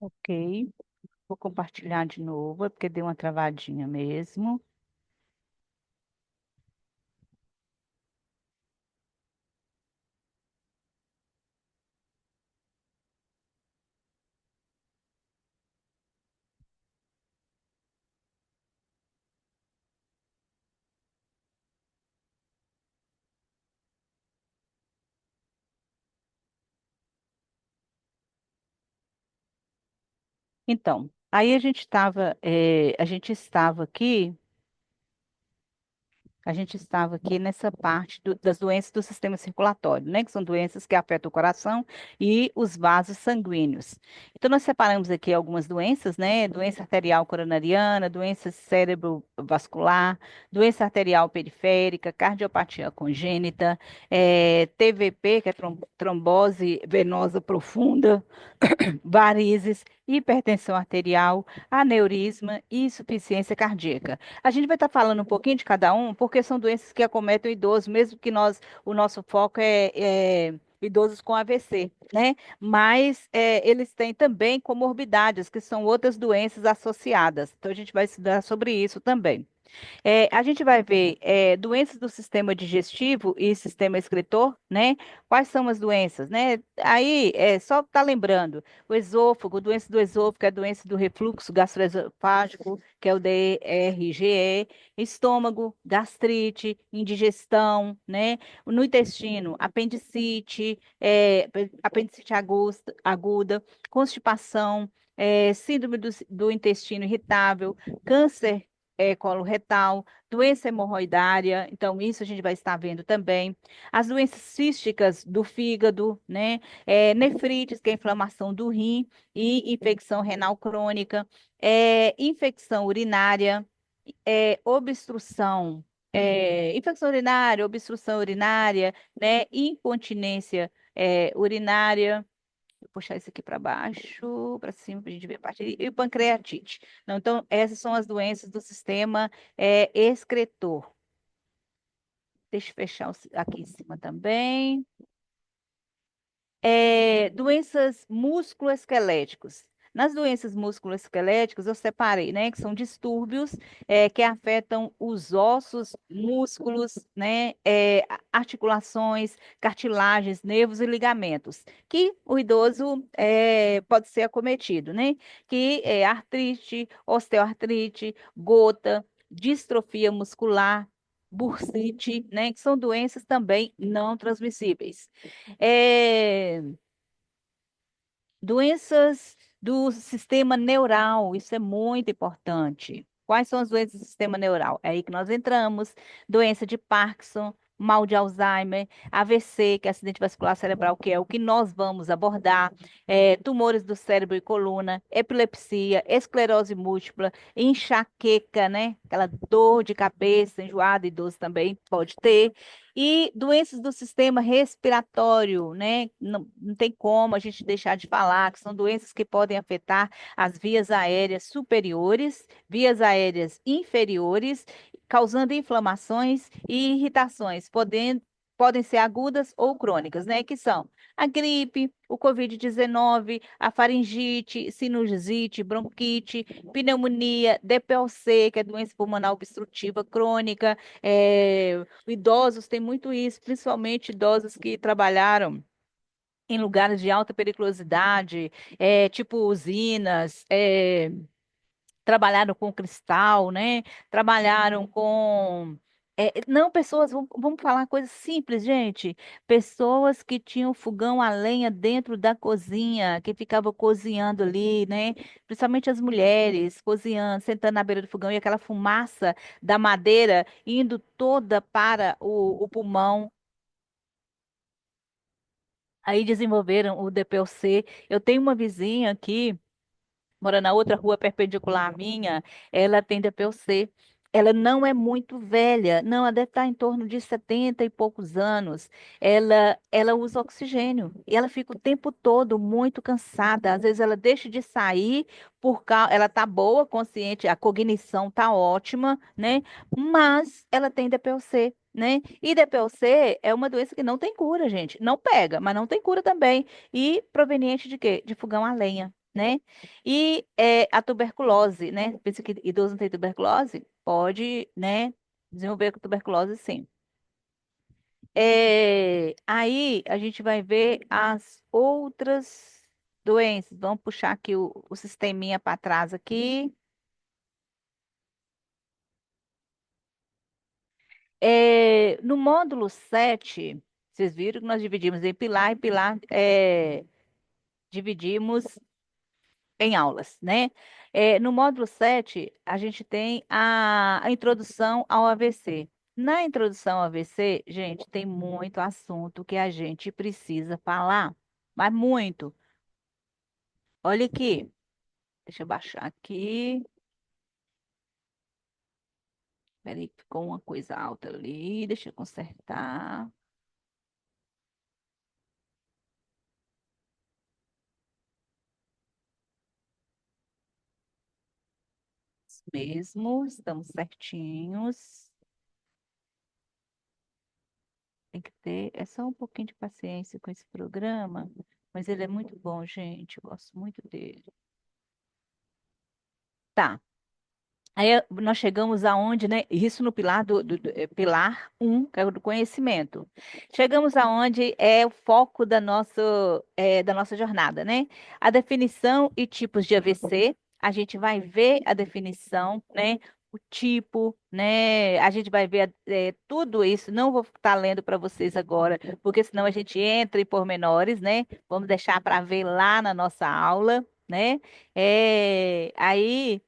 Ok. Vou compartilhar de novo, é porque deu uma travadinha mesmo. Então, aí a gente estava aqui nessa parte das doenças do sistema circulatório, né? Que são doenças que afetam o coração e os vasos sanguíneos. Então, nós separamos aqui algumas doenças, né? Doença arterial coronariana, doença cerebrovascular, doença arterial periférica, cardiopatia congênita, TVP, que é trombose venosa profunda, varizes, hipertensão arterial, aneurisma e insuficiência cardíaca. A gente vai estar falando um pouquinho de cada um, porque são doenças que acometem o idoso, mesmo que o nosso foco é idosos com AVC, né? Mas eles têm também comorbidades, que são outras doenças associadas. Então, a gente vai estudar sobre isso também. A gente vai ver doenças do sistema digestivo e sistema excretor, né? Quais são as doenças, né? Aí, só tá lembrando, o esôfago, doença do esôfago é a doença do refluxo gastroesofágico, que é o DRGE, estômago, gastrite, indigestão, né? No intestino, apendicite, apendicite aguda, constipação, síndrome do intestino irritável, câncer coloretal, doença hemorroidária, então isso a gente vai estar vendo também. As doenças císticas do fígado, né? Nefrites, que é a inflamação do rim, e infecção renal crônica, infecção urinária, obstrução urinária, né? Incontinência urinária. Vou puxar isso aqui para baixo, para cima, para a gente ver a parte. E pancreatite. Não, então, essas são as doenças do sistema excretor. Deixa eu fechar aqui em cima também. Doenças musculoesqueléticos. Nas doenças musculoesqueléticas, eu separei, né, que são distúrbios que afetam os ossos, músculos, né, articulações, cartilagens, nervos e ligamentos, que o idoso pode ser acometido, né, que é artrite, osteoartrite, gota, distrofia muscular, bursite, né, que são doenças também não transmissíveis. É, Doenças do sistema neural, isso é muito importante. Quais são as doenças do sistema neural? É aí que nós entramos. Doença de Parkinson, mal de Alzheimer, AVC, que é acidente vascular cerebral, que é o que nós vamos abordar, tumores do cérebro e coluna, epilepsia, esclerose múltipla, enxaqueca, né? Aquela dor de cabeça, enjoada, idoso também pode ter. E doenças do sistema respiratório, né? Não tem como a gente deixar de falar que são doenças que podem afetar as vias aéreas superiores, vias aéreas inferiores, causando inflamações e irritações, podem ser agudas ou crônicas, né? Que são a gripe, o Covid-19, a faringite, sinusite, bronquite, pneumonia, DPOC, que é doença pulmonar obstrutiva crônica, idosos têm muito isso, principalmente idosos que trabalharam em lugares de alta periculosidade, tipo usinas, trabalharam com cristal, né? Trabalharam com. Não, pessoas, vamos falar coisas simples, gente. Pessoas que tinham fogão a lenha dentro da cozinha, que ficavam cozinhando ali, né? Principalmente as mulheres, cozinhando, sentando na beira do fogão e aquela fumaça da madeira indo toda para o pulmão. Aí desenvolveram o DPOC. Eu tenho uma vizinha aqui mora na outra rua perpendicular à minha, ela tem DPOC. Ela não é muito velha, não, ela deve estar em torno de 70 e poucos anos. Ela usa oxigênio e ela fica o tempo todo muito cansada. Às vezes ela deixa de sair ela tá boa, consciente, a cognição tá ótima, né? Mas ela tem DPOC. Né? E DPOC é uma doença que não tem cura, gente. Não pega, mas não tem cura também. E proveniente de quê? De fogão a lenha. né? E a tuberculose, né? Pensa que idoso não tem tuberculose? Pode, né? Desenvolver tuberculose, sim. Aí a gente vai ver as outras doenças. Vamos puxar aqui o sisteminha para trás aqui. No módulo 7, vocês viram que nós dividimos em pilar e pilar, dividimos em aulas, né? No módulo 7, a gente tem a introdução ao AVC. Na introdução ao AVC, gente, tem muito assunto que a gente precisa falar, mas muito. Olha aqui, deixa eu baixar aqui. Peraí, ficou uma coisa alta ali, deixa eu consertar. Isso mesmo, estamos certinhos. Tem que ter, é só um pouquinho de paciência com esse programa, mas ele é muito bom, gente. Eu gosto muito dele. Tá. Aí nós chegamos aonde, né? Isso no pilar pilar um, que é o do conhecimento. Chegamos aonde é o foco da nossa jornada, né? A definição e tipos de AVC. A gente vai ver a definição, né? O tipo, né? A gente vai ver tudo isso. Não vou estar lendo para vocês agora, porque senão a gente entra em pormenores, né? Vamos deixar para ver lá na nossa aula, né? Aí.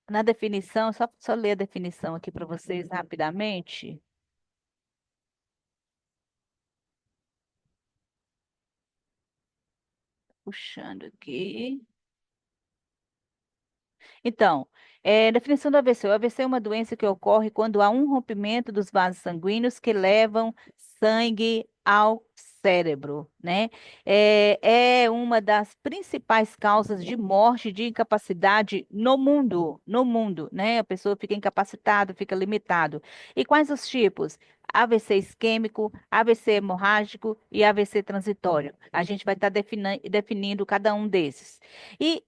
Na definição, só ler a definição aqui para vocês rapidamente. Puxando aqui. Então, definição do AVC. O AVC é uma doença que ocorre quando há um rompimento dos vasos sanguíneos que levam sangue ao cérebro, né? É uma das principais causas de morte e de incapacidade no mundo, né? A pessoa fica incapacitada, fica limitado. E quais os tipos? AVC isquêmico, AVC hemorrágico e AVC transitório. A gente vai estar definindo cada um desses. E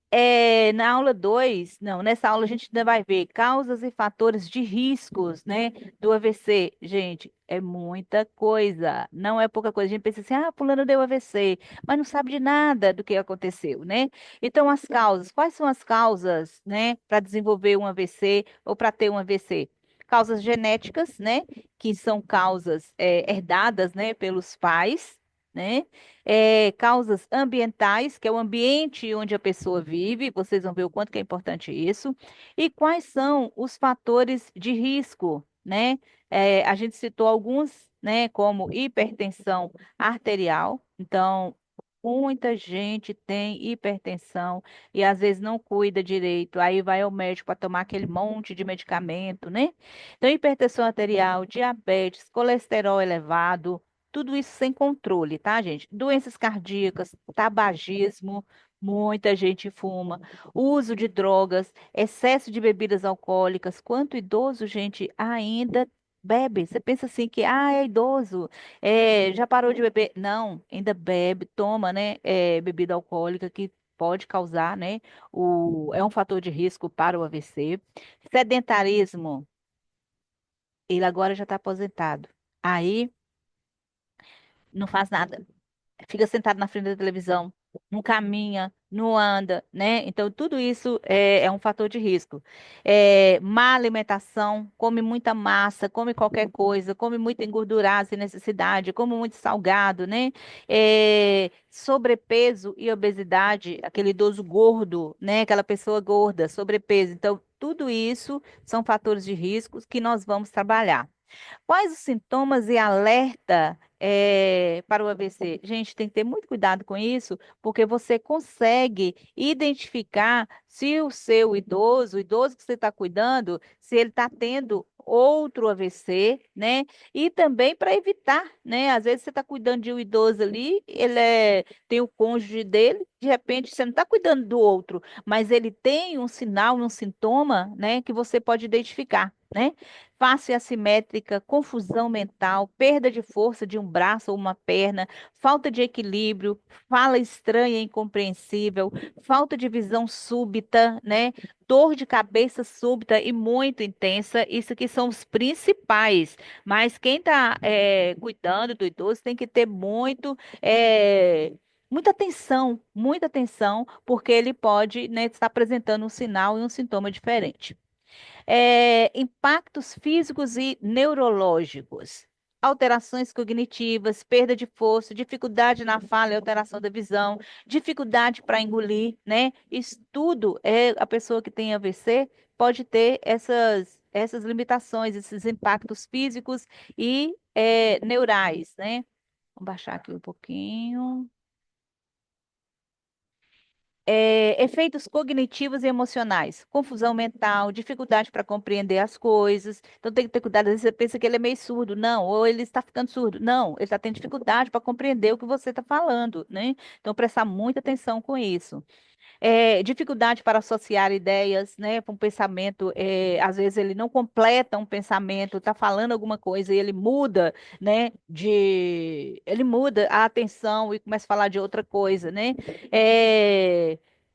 na aula 2, não, nessa aula a gente ainda vai ver causas e fatores de riscos, né, do AVC. Gente, é muita coisa, não é pouca coisa. A gente pensa assim, ah, fulano deu AVC, mas não sabe de nada do que aconteceu, né? Então, as causas, quais são as causas, né, para desenvolver um AVC ou para ter um AVC? Causas genéticas, né, que são causas herdadas, né, pelos pais, né? Causas ambientais, que é o ambiente onde a pessoa vive, vocês vão ver o quanto que é importante isso, e quais são os fatores de risco, né? A gente citou alguns, né, como hipertensão arterial, então. Muita gente tem hipertensão e às vezes não cuida direito, aí vai ao médico para tomar aquele monte de medicamento, né? Então, hipertensão arterial, diabetes, colesterol elevado, tudo isso sem controle, tá, gente? Doenças cardíacas, tabagismo, muita gente fuma, uso de drogas, excesso de bebidas alcoólicas. Quanto idoso, gente, ainda bebe? Você pensa assim que, é idoso, já parou de beber? Não, ainda bebe, toma, né, bebida alcoólica que pode causar, né, é um fator de risco para o AVC. Sedentarismo, ele agora já está aposentado. Aí não faz nada, fica sentado na frente da televisão, não caminha, não anda, né? Então, tudo isso é um fator de risco. Má alimentação, come muita massa, come qualquer coisa, come muito engordurado sem necessidade, come muito salgado, né? Sobrepeso e obesidade, aquele idoso gordo, né? Aquela pessoa gorda, sobrepeso. Então, tudo isso são fatores de riscos que nós vamos trabalhar. Quais os sintomas e alerta para o AVC? Gente, tem que ter muito cuidado com isso, porque você consegue identificar se o seu idoso, o idoso que você está cuidando, se ele está tendo outro AVC, né? E também para evitar, né? Às vezes você está cuidando de um idoso ali, tem o cônjuge dele, de repente você não está cuidando do outro, mas ele tem um sinal, um sintoma, né? Que você pode identificar, né? face assimétrica, confusão mental, perda de força de um braço ou uma perna, falta de equilíbrio, fala estranha e incompreensível, falta de visão súbita, né? Dor de cabeça súbita e muito intensa. Isso aqui são os principais. Mas quem está cuidando do idoso tem que ter muita atenção, porque ele pode, né, estar apresentando um sinal e um sintoma diferente. Impactos físicos e neurológicos. Alterações cognitivas, perda de força, dificuldade na fala e alteração da visão, dificuldade para engolir, né? Isso tudo a pessoa que tem AVC pode ter essas limitações, esses impactos físicos e neurais, né? Vou baixar aqui um pouquinho. Efeitos cognitivos e emocionais, confusão mental, dificuldade para compreender as coisas. Então tem que ter cuidado. Às vezes você pensa que ele é meio surdo, não, ou ele está ficando surdo, não, ele está tendo dificuldade para compreender o que você está falando, né? Então prestar muita atenção com isso. Dificuldade para associar ideias, né, para um pensamento, às vezes ele não completa um pensamento, está falando alguma coisa e ele muda, né, ele muda a atenção e começa a falar de outra coisa, né?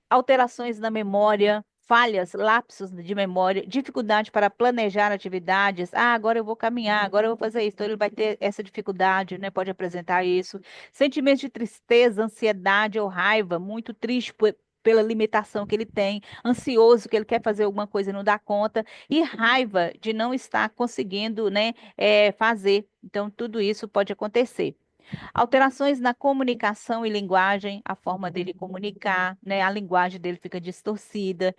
Alterações na memória, falhas, lapsos de memória, dificuldade para planejar atividades. Ah, agora eu vou caminhar, agora eu vou fazer isso. Então ele vai ter essa dificuldade, né? Pode apresentar isso. Sentimentos de tristeza, ansiedade ou raiva, muito triste pela limitação que ele tem, ansioso que ele quer fazer alguma coisa e não dá conta, e raiva de não estar conseguindo, né, fazer. Então, tudo isso pode acontecer. Alterações na comunicação e linguagem, a forma dele comunicar, né? A linguagem dele fica distorcida.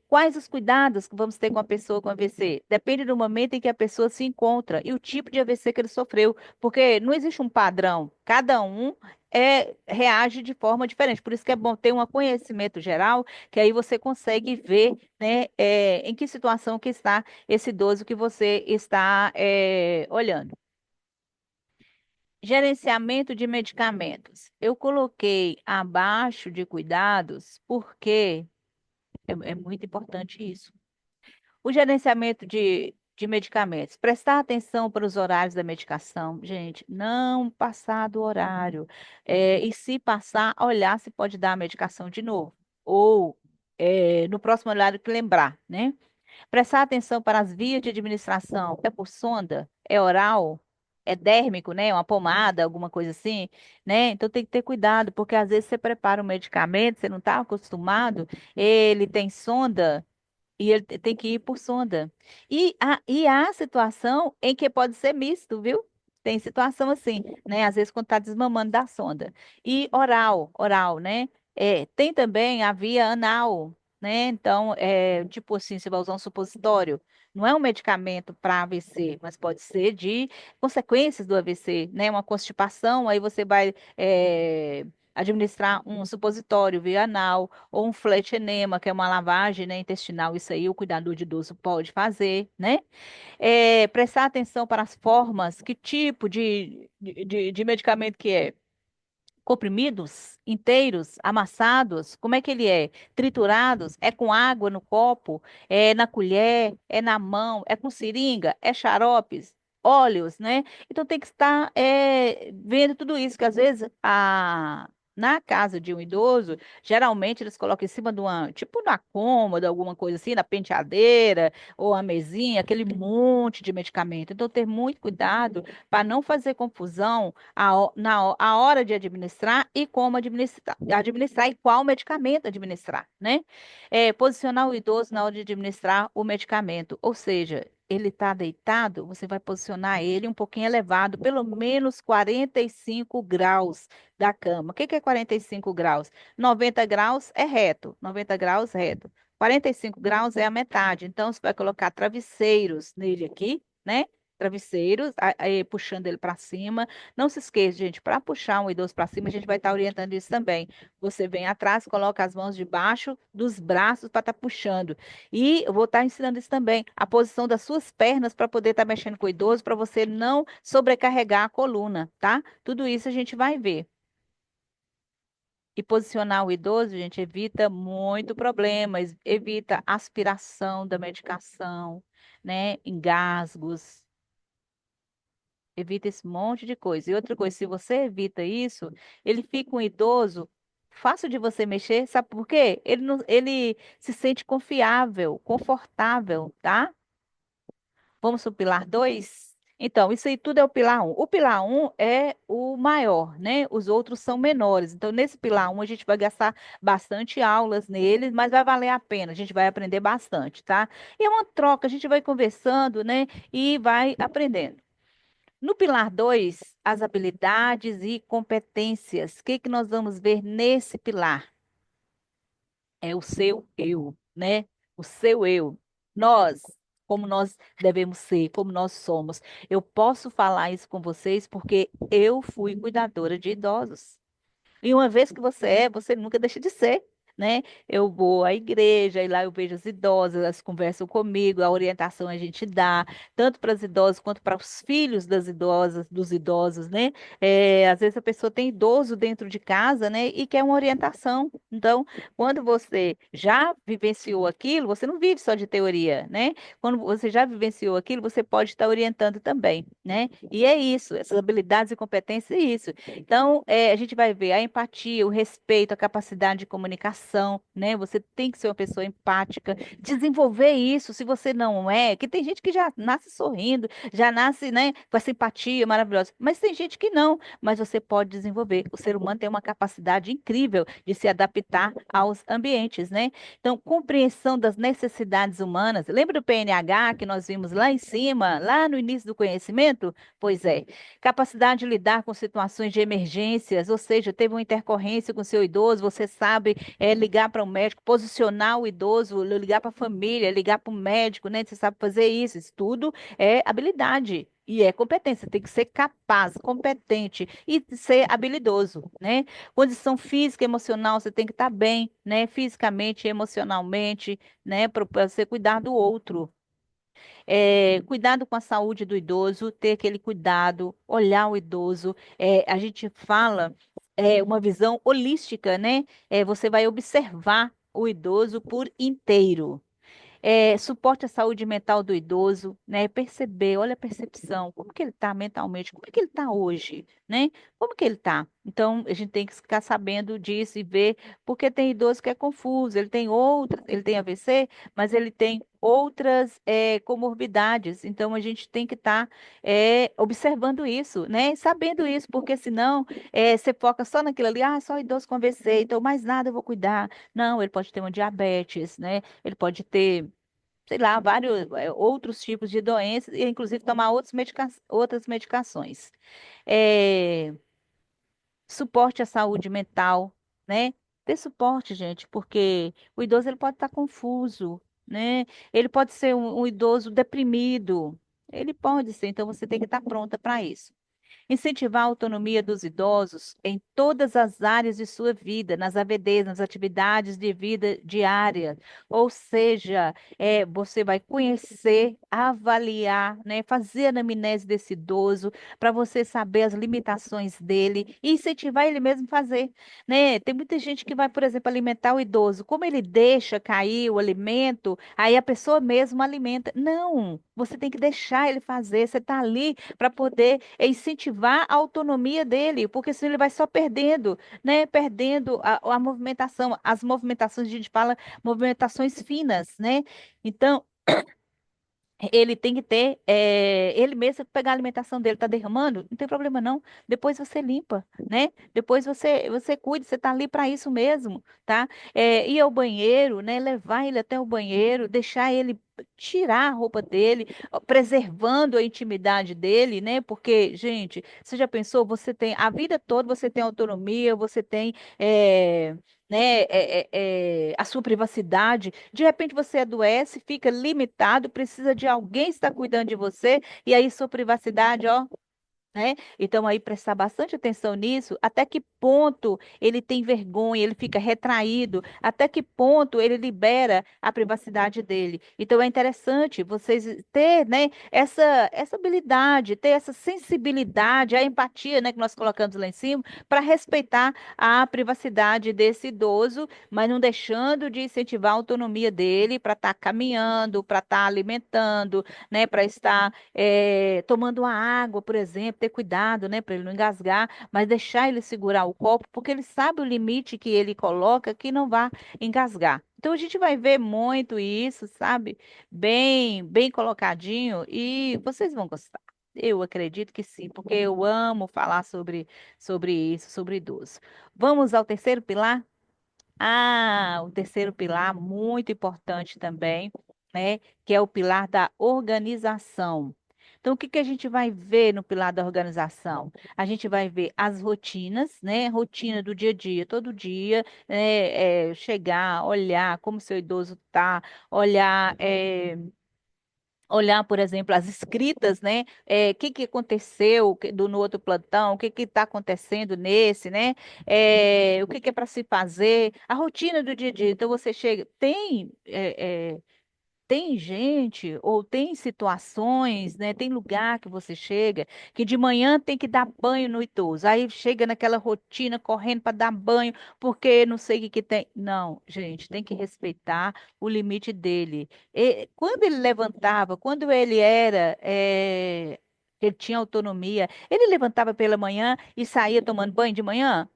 Quais os cuidados que vamos ter com a pessoa com AVC? Depende do momento em que a pessoa se encontra e o tipo de AVC que ele sofreu, porque não existe um padrão. Cada um reage de forma diferente. Por isso que é bom ter um conhecimento geral, que aí você consegue ver, né, em que situação que está esse idoso que você está olhando. Gerenciamento de medicamentos. Eu coloquei abaixo de cuidados porque é muito importante isso. O gerenciamento de medicamentos. Prestar atenção para os horários da medicação. Gente, não passar do horário. E se passar, olhar se pode dar a medicação de novo. Ou no próximo horário que lembrar, né? Prestar atenção para as vias de administração. É por sonda? É oral? É dérmico, né? Uma pomada, alguma coisa assim, né? Então tem que ter cuidado, porque às vezes você prepara um medicamento, você não está acostumado, ele tem sonda e ele tem que ir por sonda. E há situação em que pode ser misto, viu? Tem situação assim, né? Às vezes quando está desmamando da sonda. E oral, né? Tem também a via anal, né? Então, tipo assim, você vai usar um supositório. Não é um medicamento para AVC, mas pode ser de consequências do AVC, né? Uma constipação, aí você vai administrar um supositório via anal ou um flat enema, que é uma lavagem, né, intestinal. Isso aí o cuidador de idoso pode fazer, né? Prestar atenção para as formas, que tipo de medicamento que é. Comprimidos, inteiros, amassados, como é que ele é? Triturados, é com água no copo, é na colher, é na mão, é com seringa, é xaropes, óleos, né? Então tem que estar vendo tudo isso, que às vezes na casa de um idoso, geralmente eles colocam em cima de uma, tipo na cômoda, alguma coisa assim, na penteadeira ou a mesinha, aquele monte de medicamento. Então ter muito cuidado para não fazer confusão a hora de administrar e como administrar e qual medicamento administrar, né? Posicionar o idoso na hora de administrar o medicamento, ou seja, ele está deitado, você vai posicionar ele um pouquinho elevado, pelo menos 45 graus da cama. O que que é 45 graus? 90 graus é reto, 90 graus reto. 45 graus é a metade. Então, você vai colocar travesseiros nele aqui, né? Travesseiros, puxando ele para cima. Não se esqueça, gente, para puxar um idoso para cima, a gente vai estar orientando isso também. Você vem atrás, coloca as mãos debaixo dos braços para estar puxando. E eu vou estar ensinando isso também, a posição das suas pernas para poder estar mexendo com o idoso, para você não sobrecarregar a coluna, tá? Tudo isso a gente vai ver. E posicionar o idoso, gente, evita muito problemas, evita aspiração da medicação, né? Engasgos, evita esse monte de coisa. E outra coisa, se você evita isso, ele fica um idoso fácil de você mexer, sabe por quê? Ele, não, ele se sente confiável, confortável, tá? Vamos para o pilar 2. Então, isso aí tudo é o pilar um. O pilar um é o maior, né? Os outros são menores. Então, nesse pilar um a gente vai gastar bastante aulas neles, mas vai valer a pena. A gente vai aprender bastante, tá? E é uma troca, a gente vai conversando, né? E vai aprendendo. No pilar 2, as habilidades e competências. O que que nós vamos ver nesse pilar? É o seu eu, né? O seu eu. Nós, como nós devemos ser, como nós somos. Eu posso falar isso com vocês porque eu fui cuidadora de idosos. E uma vez que você é, você nunca deixa de ser, né? Eu vou à igreja e lá eu vejo as idosas, elas conversam comigo, a orientação a gente dá, tanto para as idosas quanto para os filhos das idosas, dos idosos, né? Às vezes a pessoa tem idoso dentro de casa, né? E quer uma orientação. Então, quando você já vivenciou aquilo, você não vive só de teoria, né? Quando você já vivenciou aquilo, você pode estar orientando também, né? E é isso, essas habilidades e competências, é isso. Então, a gente vai ver a empatia, o respeito, a capacidade de comunicação, né? Você tem que ser uma pessoa empática, desenvolver isso, se você não é, que tem gente que já nasce sorrindo, já nasce, né, com essa empatia maravilhosa, mas tem gente que não, mas você pode desenvolver. O ser humano tem uma capacidade incrível de se adaptar aos ambientes, né? Então, compreensão das necessidades humanas. Lembra do PNH que nós vimos lá em cima, lá no início do conhecimento? Pois é. Capacidade de lidar com situações de emergências, ou seja, teve uma intercorrência com seu idoso, você sabe ligar para o médico, posicionar o idoso, ligar para a família, ligar para o médico, né? Você sabe fazer isso. Isso tudo é habilidade. E é competência, tem que ser capaz, competente e ser habilidoso, né? Condição física e emocional, você tem que estar bem, né? Fisicamente e emocionalmente, né? Para você cuidar do outro. Cuidado com a saúde do idoso, ter aquele cuidado, olhar o idoso. A gente fala uma visão holística, né? Você vai observar o idoso por inteiro. Suporte à saúde mental do idoso, né? Perceber, olha a percepção, como que ele está mentalmente, como é que ele está hoje, né? Como que ele está? Então, a gente tem que ficar sabendo disso e ver, porque tem idoso que é confuso, ele tem outras, ele tem AVC, mas ele tem outras comorbidades, então a gente tem que estar observando isso, né? Sabendo isso, porque senão você foca só naquilo ali, só idoso com AVC, então mais nada eu vou cuidar. Não, ele pode ter uma diabetes, né? Ele pode ter, sei lá, vários outros tipos de doenças, e inclusive tomar outras medicações. É, Suporte à saúde mental, né? Ter suporte, gente, porque o idoso ele pode estar confuso, né? Ele pode ser um idoso deprimido. Ele pode ser, então você tem que estar pronta para isso. Incentivar a autonomia dos idosos em todas as áreas de sua vida, nas AVDs, nas atividades de vida diária. Ou seja, você vai conhecer, avaliar, né, fazer a anamnese desse idoso para você saber as limitações dele e incentivar ele mesmo a fazer, né? Tem muita gente que vai, por exemplo, alimentar o idoso. Como ele deixa cair o alimento, aí a pessoa mesmo alimenta. Não, você tem que deixar ele fazer. Você está ali para poder incentivar a autonomia dele, porque senão ele vai só perdendo, né? Perdendo a movimentação. As movimentações, a gente fala movimentações finas, né? Então, ele tem que ter, ele mesmo pegar a alimentação dele, tá derramando, não tem problema não. Depois você limpa, né? Depois você cuida, você tá ali para isso mesmo, tá? Ir ao banheiro, né? Levar ele até o banheiro, deixar ele tirar a roupa dele, ó, preservando a intimidade dele, né? Porque, gente, você já pensou? Você tem a vida toda, você tem autonomia, você tem né, a sua privacidade. De repente você adoece, fica limitado, precisa de alguém estar cuidando de você, e aí sua privacidade, ó, né? Então, aí prestar bastante atenção nisso, até que ponto ele tem vergonha, ele fica retraído, até que ponto ele libera a privacidade dele. Então, é interessante vocês ter, né, essa habilidade, ter essa sensibilidade, a empatia, né, que nós colocamos lá em cima, para respeitar a privacidade desse idoso, mas não deixando de incentivar a autonomia dele para estar caminhando, para estar alimentando, né, para estar tomando uma água, por exemplo, ter cuidado, né, para ele não engasgar, mas deixar ele segurar o copo, porque ele sabe o limite que ele coloca que não vá engasgar. Então a gente vai ver muito isso, sabe? Bem colocadinho e vocês vão gostar. Eu acredito que sim, porque eu amo falar sobre isso, sobre idoso. Vamos ao terceiro pilar? Ah, o terceiro pilar, muito importante também, né? Que é o pilar da organização. Então, o que que a gente vai ver no pilar da organização? A gente vai ver as rotinas, né? Rotina do dia a dia, todo dia, né? Chegar, olhar como seu idoso está, olhar. Olhar, por exemplo, as escritas, né? O que que aconteceu no outro plantão, o que que está acontecendo nesse, né? O que que é para se fazer, a rotina do dia a dia. Então, você chega, tem gente ou tem situações, né? Tem lugar que você chega que de manhã tem que dar banho no idoso. Aí chega naquela rotina correndo para dar banho porque não sei o que que tem. Não, gente, tem que respeitar o limite dele. Quando ele levantava, quando ele ele tinha autonomia, ele levantava pela manhã e saía tomando banho de manhã?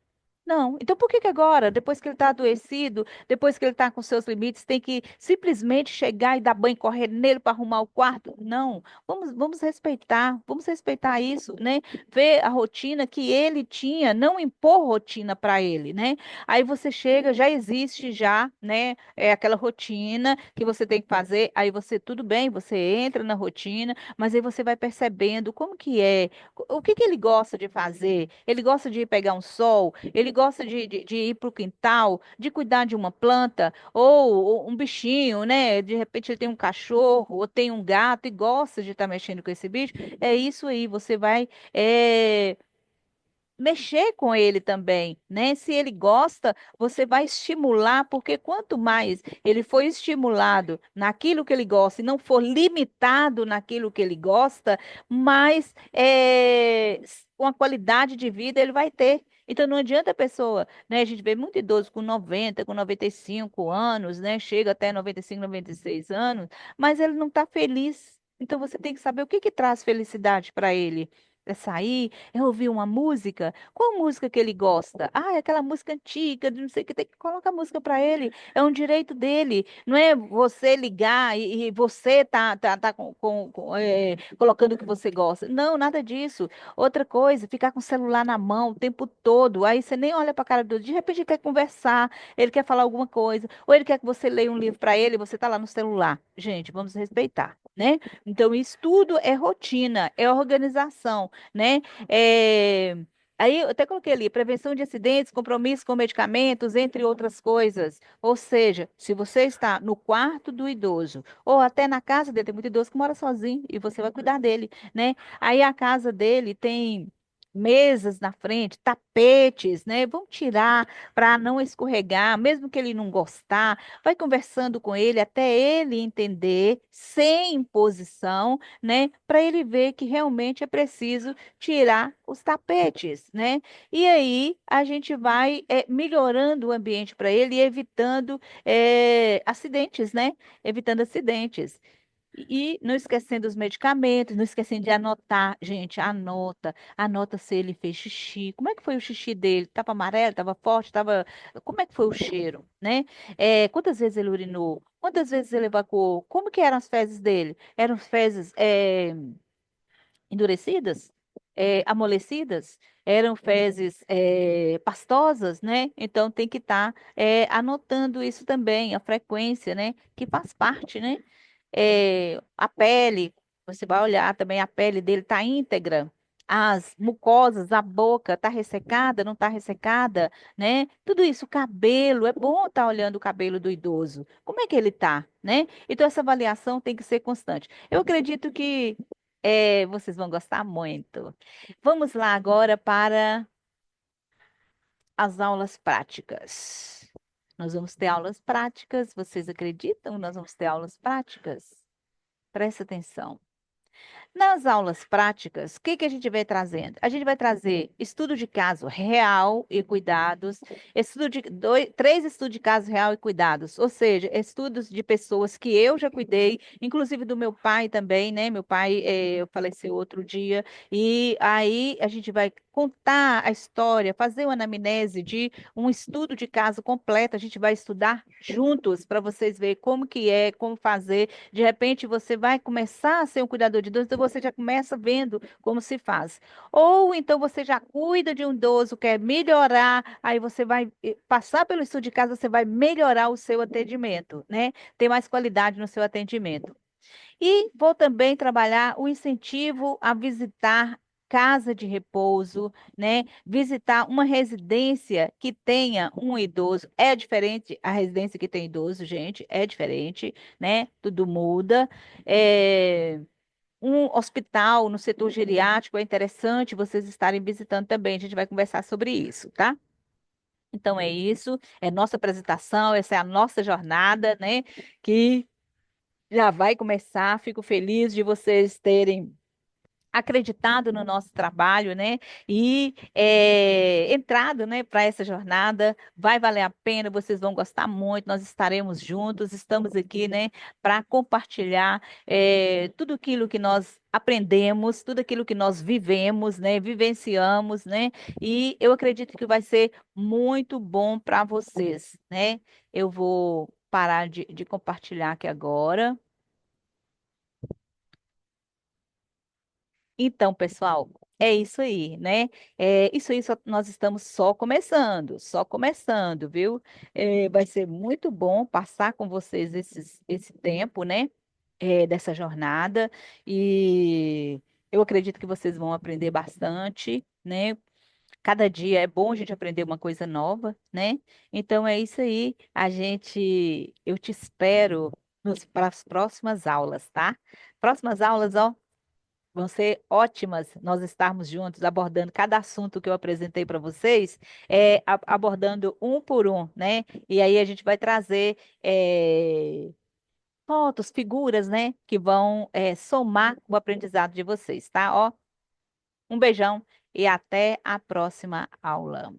Não. Então por que que agora, depois que ele está adoecido, depois que ele está com seus limites, tem que simplesmente chegar e dar banho, correr nele para arrumar o quarto? Não. Vamos respeitar isso, né? Ver a rotina que ele tinha, não impor rotina para ele, né? Aí você chega, já existe já, né? É aquela rotina que você tem que fazer. Aí você, tudo bem, você entra na rotina, mas aí você vai percebendo como que é, o que que ele gosta de fazer. Ele gosta de ir pegar um sol, ele gosta de ir para o quintal, de cuidar de uma planta, ou um bichinho, né? De repente ele tem um cachorro, ou tem um gato e gosta de estar mexendo com esse bicho. É isso aí, você vai mexer com ele também, né? Se ele gosta, você vai estimular, porque quanto mais ele for estimulado naquilo que ele gosta e não for limitado naquilo que ele gosta, mais uma qualidade de vida ele vai ter. Então não adianta a pessoa, né? A gente vê muito idoso com 90, com 95 anos, né? Chega até 95, 96 anos, mas ele não está feliz. Então você tem que saber o que que traz felicidade para ele. É sair, é ouvir uma música. Qual música que ele gosta? Ah, é aquela música antiga, de não sei o que, tem que colocar música para ele. É um direito dele. Não é você ligar e você tá colocando o que você gosta. Não, nada disso. Outra coisa, ficar com o celular na mão o tempo todo. Aí você nem olha para a cara do outro. De repente ele quer conversar, ele quer falar alguma coisa, ou ele quer que você leia um livro para ele e você tá lá no celular. Gente, vamos respeitar, né? Então, isso tudo é rotina, é organização, né? É, Aí eu até coloquei ali, prevenção de acidentes, compromisso com medicamentos, entre outras coisas. Ou seja, se você está no quarto do idoso, ou até na casa dele, tem muito idoso que mora sozinho e você vai cuidar dele, né? Aí a casa dele tem mesas na frente, tapetes, né? Vão tirar para não escorregar, mesmo que ele não gostar, vai conversando com ele até ele entender, sem imposição, né? Para ele ver que realmente é preciso tirar os tapetes, né? E aí a gente vai melhorando o ambiente para ele e evitando acidentes, né? Evitando acidentes. E não esquecendo os medicamentos, não esquecendo de anotar, gente, anota se ele fez xixi. Como é que foi o xixi dele? Tava amarelo, tava forte, tava. Como é que foi o cheiro, né? Quantas vezes ele urinou? Quantas vezes ele evacuou? Como que eram as fezes dele? Eram fezes endurecidas, amolecidas, eram fezes pastosas, né? Então tem que estar anotando isso também, a frequência, né? Que faz parte, né? A pele, você vai olhar também, a pele dele está íntegra. As mucosas, a boca está ressecada, não está ressecada, né? Tudo isso, o cabelo, é bom estar olhando o cabelo do idoso. Como é que ele está, né? Então essa avaliação tem que ser constante. Eu acredito que Vocês vão gostar muito. Vamos lá agora para as aulas práticas. Nós vamos ter aulas práticas. Vocês acreditam? Nós vamos ter aulas práticas? Presta atenção. Nas aulas práticas, o que que a gente vai trazendo? A gente vai trazer estudo de caso real e cuidados, três estudos de caso real e cuidados, ou seja, estudos de pessoas que eu já cuidei, inclusive do meu pai também, né? Meu pai faleceu outro dia, e aí a gente vai contar a história, fazer uma anamnese de um estudo de caso completo, a gente vai estudar juntos para vocês verem como que é, como fazer. De repente, você vai começar a ser um cuidador de idoso, então você já começa vendo como se faz. Ou então você já cuida de um idoso, quer melhorar, aí você vai passar pelo estudo de casa, você vai melhorar o seu atendimento, né? Ter mais qualidade no seu atendimento. E vou também trabalhar o incentivo a visitar casa de repouso, né? Visitar uma residência que tenha um idoso. É diferente a residência que tem idoso, gente, é diferente, né? Tudo muda. É, Um hospital no setor geriátrico é interessante vocês estarem visitando também. A gente vai conversar sobre isso, tá? Então é isso, é nossa apresentação, essa é a nossa jornada, né? Que já vai começar. Fico feliz de vocês terem acreditado no nosso trabalho, né? E entrado, né, para essa jornada. Vai valer a pena, vocês vão gostar muito. Nós estaremos juntos, estamos aqui, né, para compartilhar tudo aquilo que nós aprendemos, tudo aquilo que nós vivemos, né, vivenciamos, né? E eu acredito que vai ser muito bom para vocês, né? Eu vou parar de compartilhar aqui agora. Então, pessoal, é isso aí, né? Isso aí nós estamos só começando, viu? Vai ser muito bom passar com vocês esse tempo, né? Dessa jornada e eu acredito que vocês vão aprender bastante, né? Cada dia é bom a gente aprender uma coisa nova, né? Então é isso aí. Eu te espero para as próximas aulas, tá? Próximas aulas, ó. Vão ser ótimas nós estarmos juntos abordando cada assunto que eu apresentei para vocês, abordando um por um, né? E aí a gente vai trazer fotos, figuras, né? Que vão somar o aprendizado de vocês, tá? Ó, um beijão e até a próxima aula.